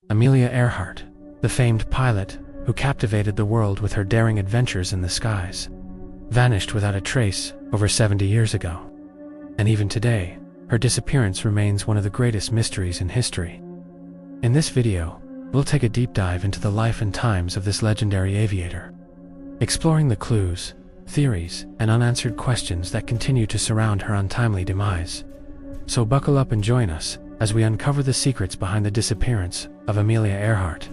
Amelia Earhart, the famed pilot who captivated the world with her daring adventures in the skies, vanished without a trace over 70 years ago. And even today, her disappearance remains one of the greatest mysteries in history. In this video, we'll take a deep dive into the life and times of this legendary aviator, exploring the clues, theories, and unanswered questions that continue to surround her untimely demise. So buckle up and join us as we uncover the secrets behind the disappearance of Amelia Earhart.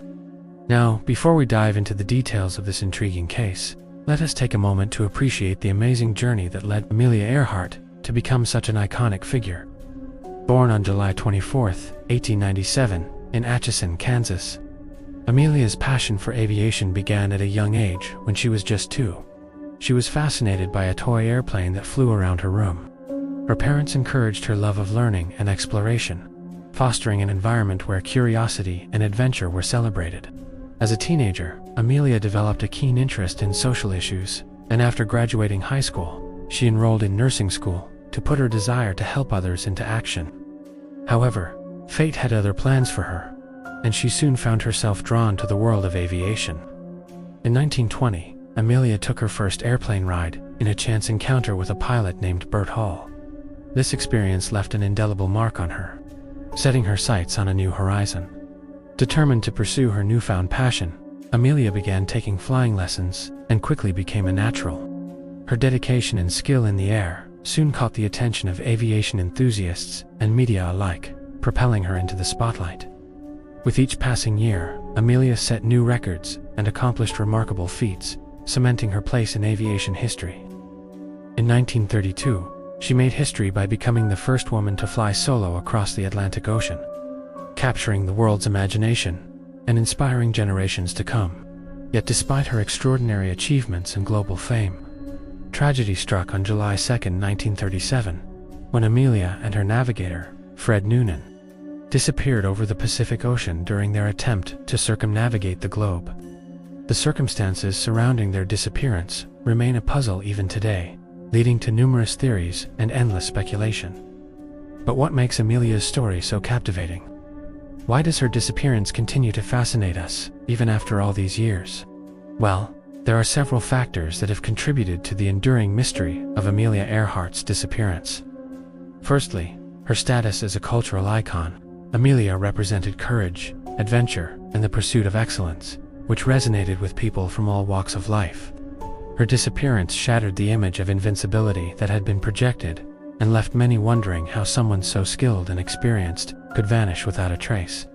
Now, before we dive into the details of this intriguing case, let us take a moment to appreciate the amazing journey that led Amelia Earhart to become such an iconic figure. Born on July 24, 1897, in Atchison, Kansas, Amelia's passion for aviation began at a young age when she was just 2. She was fascinated by a toy airplane that flew around her room. Her parents encouraged her love of learning and exploration, fostering an environment where curiosity and adventure were celebrated. As a teenager, Amelia developed a keen interest in social issues, and after graduating high school, she enrolled in nursing school to put her desire to help others into action. However, fate had other plans for her, and she soon found herself drawn to the world of aviation. In 1920, Amelia took her first airplane ride in a chance encounter with a pilot named Bert Hall. This experience left an indelible mark on her, setting her sights on a new horizon. Determined to pursue her newfound passion, Amelia began taking flying lessons and quickly became a natural. Her dedication and skill in the air soon caught the attention of aviation enthusiasts and media alike, propelling her into the spotlight. With each passing year, Amelia set new records and accomplished remarkable feats, cementing her place in aviation history. In 1932, she made history by becoming the first woman to fly solo across the Atlantic Ocean, capturing the world's imagination and inspiring generations to come. Yet despite her extraordinary achievements and global fame, tragedy struck on July 2, 1937, when Amelia and her navigator, Fred Noonan, disappeared over the Pacific Ocean during their attempt to circumnavigate the globe. The circumstances surrounding their disappearance remain a puzzle even today, leading to numerous theories and endless speculation. But what makes Amelia's story so captivating? Why does her disappearance continue to fascinate us, even after all these years? Well, there are several factors that have contributed to the enduring mystery of Amelia Earhart's disappearance. Firstly, her status as a cultural icon. Amelia represented courage, adventure, and the pursuit of excellence, which resonated with people from all walks of life. Her disappearance shattered the image of invincibility that had been projected, and left many wondering how someone so skilled and experienced could vanish without a trace.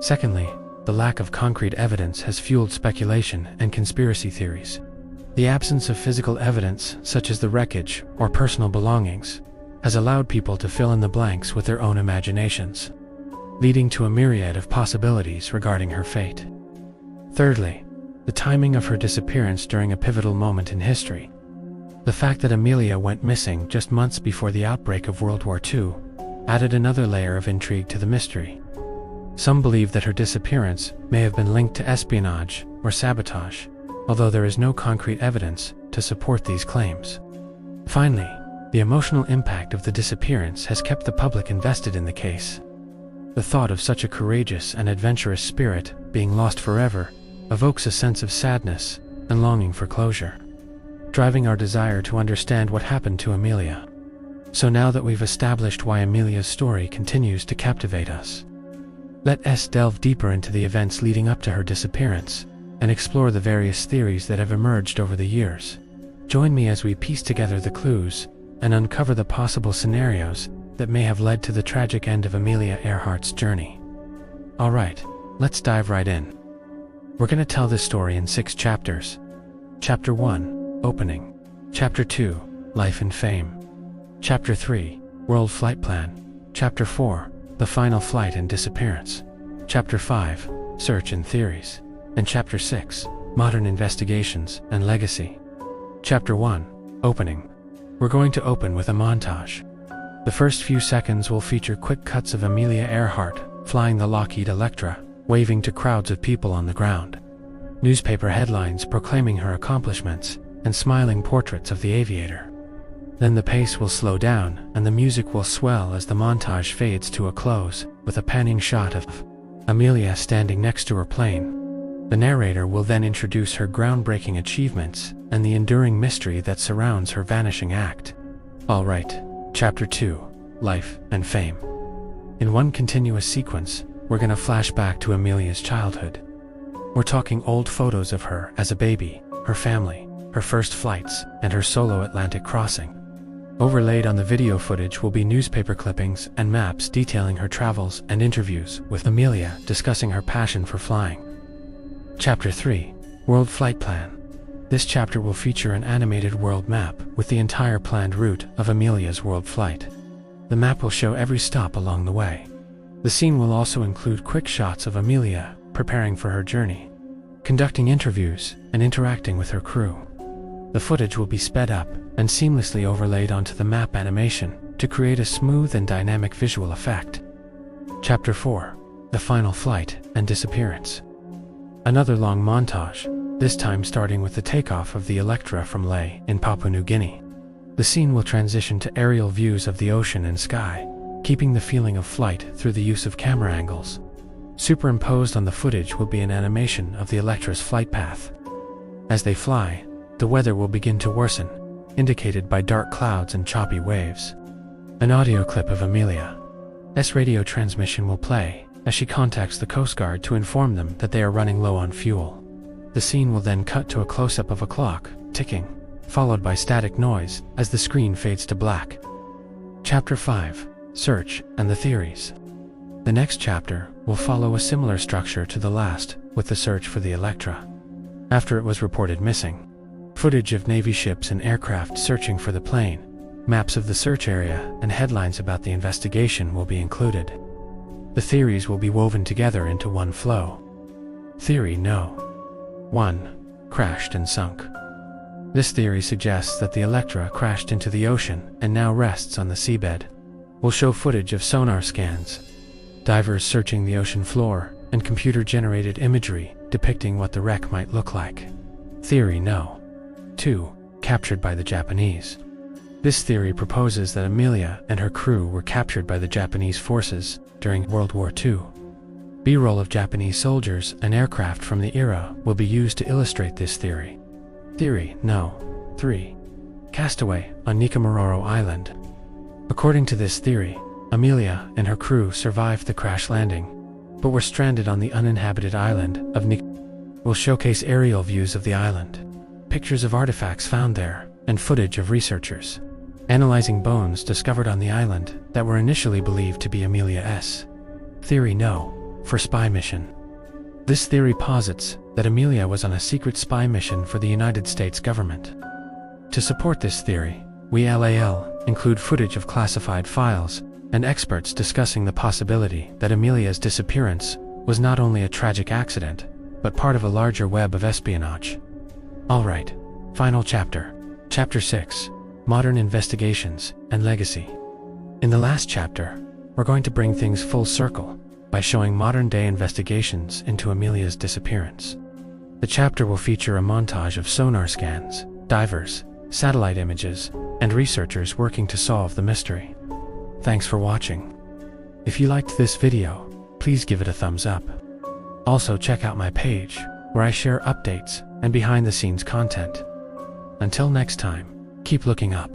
Secondly, the lack of concrete evidence has fueled speculation and conspiracy theories. The absence of physical evidence, such as the wreckage or personal belongings, has allowed people to fill in the blanks with their own imaginations, leading to a myriad of possibilities regarding her fate. Thirdly, the timing of her disappearance during a pivotal moment in history. The fact that Amelia went missing just months before the outbreak of World War II added another layer of intrigue to the mystery. Some believe that her disappearance may have been linked to espionage or sabotage, although there is no concrete evidence to support these claims. Finally, the emotional impact of the disappearance has kept the public invested in the case. The thought of such a courageous and adventurous spirit being lost forever evokes a sense of sadness and longing for closure, driving our desire to understand what happened to Amelia. So now that we've established why Amelia's story continues to captivate us, let us delve deeper into the events leading up to her disappearance and explore the various theories that have emerged over the years. Join me as we piece together the clues and uncover the possible scenarios that may have led to the tragic end of Amelia Earhart's journey. Alright, let's dive right in. We're going to tell this story in 6 chapters. Chapter 1, Opening. Chapter 2, Life and Fame. Chapter 3, World Flight Plan. Chapter 4, The Final Flight and Disappearance. Chapter 5, Search and Theories. And Chapter 6, Modern Investigations and Legacy. Chapter 1, Opening. We're going to open with a montage. The first few seconds will feature quick cuts of Amelia Earhart flying the Lockheed Electra, waving to crowds of people on the ground. Newspaper headlines proclaiming her accomplishments and smiling portraits of the aviator. Then the pace will slow down and the music will swell as the montage fades to a close with a panning shot of Amelia standing next to her plane. The narrator will then introduce her groundbreaking achievements and the enduring mystery that surrounds her vanishing act. Alright, Chapter 2, Life and Fame. In one continuous sequence, we're gonna flash back to Amelia's childhood. We're talking old photos of her as a baby, her family, her first flights, and her solo Atlantic crossing. Overlaid on the video footage will be newspaper clippings and maps detailing her travels and interviews with Amelia discussing her passion for flying. Chapter 3, World Flight Plan. This chapter will feature an animated world map with the entire planned route of Amelia's world flight. The map will show every stop along the way. The scene will also include quick shots of Amelia preparing for her journey, conducting interviews, and interacting with her crew. The footage will be sped up and seamlessly overlaid onto the map animation to create a smooth and dynamic visual effect. Chapter 4, The Final Flight and Disappearance. Another long montage, this time starting with the takeoff of the Electra from Lae in Papua New Guinea. The scene will transition to aerial views of the ocean and sky, keeping the feeling of flight through the use of camera angles. Superimposed on the footage will be an animation of the Electra's flight path. As they fly, the weather will begin to worsen, indicated by dark clouds and choppy waves. An audio clip of Amelia's radio transmission will play as she contacts the Coast Guard to inform them that they are running low on fuel. The scene will then cut to a close-up of a clock ticking, followed by static noise as the screen fades to black. Chapter 5, Search and the Theories. The next chapter will follow a similar structure to the last, with the search for the Electra. After it was reported missing, footage of Navy ships and aircraft searching for the plane, maps of the search area, and headlines about the investigation will be included. The theories will be woven together into one flow. Theory No. 1. Crashed and sunk. This theory suggests that the Electra crashed into the ocean and now rests on the seabed. We'll show footage of sonar scans, divers searching the ocean floor, and computer-generated imagery depicting what the wreck might look like. Theory No. 2. Captured by the Japanese. This theory proposes that Amelia and her crew were captured by the Japanese forces during World War II. B-roll of Japanese soldiers and aircraft from the era will be used to illustrate this theory. Theory No. 3. Castaway on Nikumaroro Island. According to this theory, Amelia and her crew survived the crash landing, but were stranded on the uninhabited island of Nikumaroro. Will showcase aerial views of the island, pictures of artifacts found there, and footage of researchers analyzing bones discovered on the island that were initially believed to be Amelia's. Theory No. For spy mission. This theory posits that Amelia was on a secret spy mission for the United States government. To support this theory, WWII include footage of classified files and experts discussing the possibility that Amelia's disappearance was not only a tragic accident, but part of a larger web of espionage. Alright, final chapter. Chapter 6, Modern Investigations and Legacy. In the last chapter, we're going to bring things full circle by showing modern-day investigations into Amelia's disappearance. The chapter will feature a montage of sonar scans, divers, satellite images, and researchers working to solve the mystery. Thanks for watching. If you liked this video, please give it a thumbs up. Also check out my page, where I share updates and behind-the-scenes content. Until next time, keep looking up.